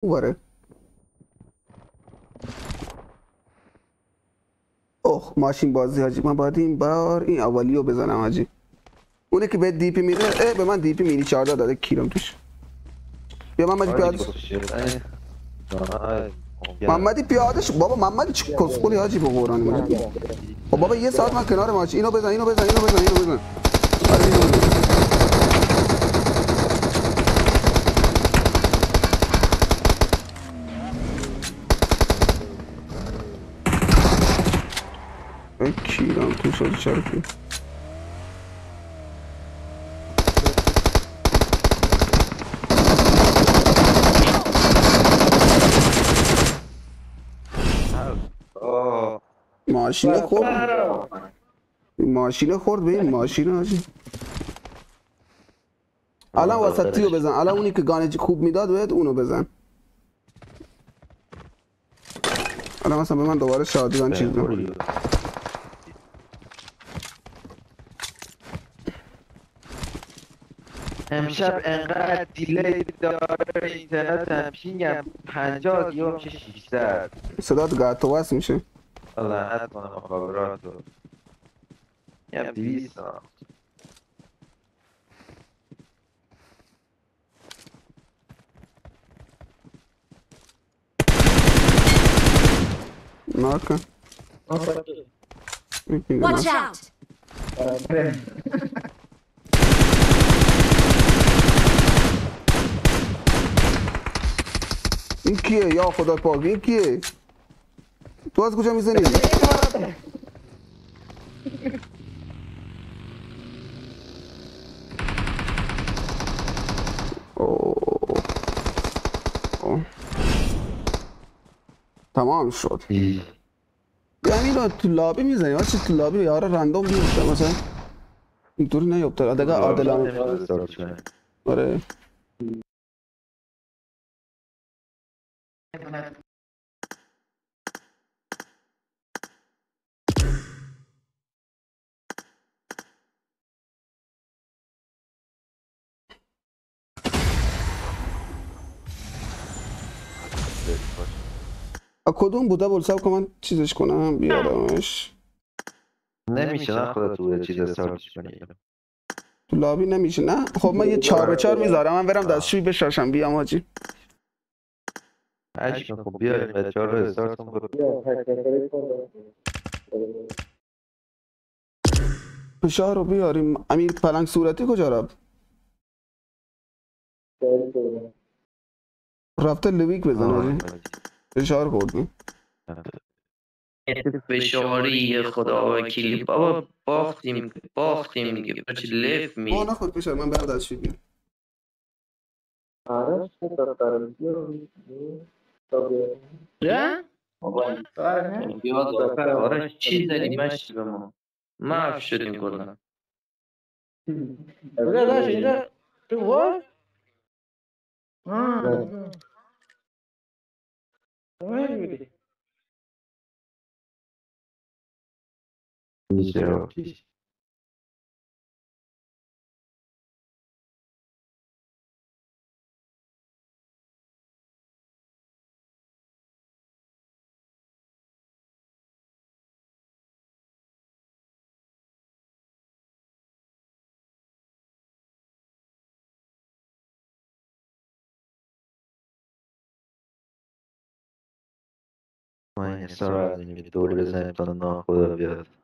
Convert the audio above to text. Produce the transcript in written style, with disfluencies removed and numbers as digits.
اوره. اوه ماشین بازی حاجی، من باید این بار این اولیو بزنم حاجی. اونه که به دیپی میره. به من دیپی مینی 14 داده کیرم توش. بیا محمدی پیاده. محمدی پیاده شو بابا. محمدی چه کسخلی حاجی به قرآن مجید. خب بابا یه ساعت من کنار ماشین. اینو بزن اینو بزن اینو بزن اینو بزن. آره اینو بزن. کیرم توش حاجی چرکی. ماشین خورد. ماشین خورد به این ماشین حاجی. الان وسطی رو بزن. الان اونی که گانه خوب میداد بهت اونو بزن. الان مثلا به من دوباره شادگان چیز بزن. امشب انقدر دیلی داره اینترنت هم پینگم 50 یا میشه 600. صدات قطع و وصل میشه. لعنت کنم مخابراتو. یه 200 ناکن. Watch out! این کیه یا خدا پاک؟ این کیه؟ تو از کجا میزنی؟ تمام شد. یعنی رو تو لابی میزنی چی تو لابی یارا رندوم بیفته مثلا اینطوری نیفته دیگه عادلانه. آره کدوم بوده بولسب که من چیزش کنم بیارمش. نمیشه نه خودت تو چیز استارتش کنی. تو لابی نمیشه نه. خب من یه 4x4 میذارم من برم دستشویی بشاشم بیام حاجی. هشت خب بیاریم بچه ها رو استارت کن. فشار رو بیاریم. امیر پلنگ صورتی کجا رفت؟ رفته لویک بزن حاجی. فشار خوردیم. فشاری خدا وکیلی بابا باختیم دیگه بچه لف می نخود فشار من برم دستشویی بیام. نه؟ آرش چی زدی مشتی به ما محو شدیم کلا کجا داشت اینجا تو ور؟ ما این حسا رو از اینجا دوری بزنیم تا ناخدا بیاد.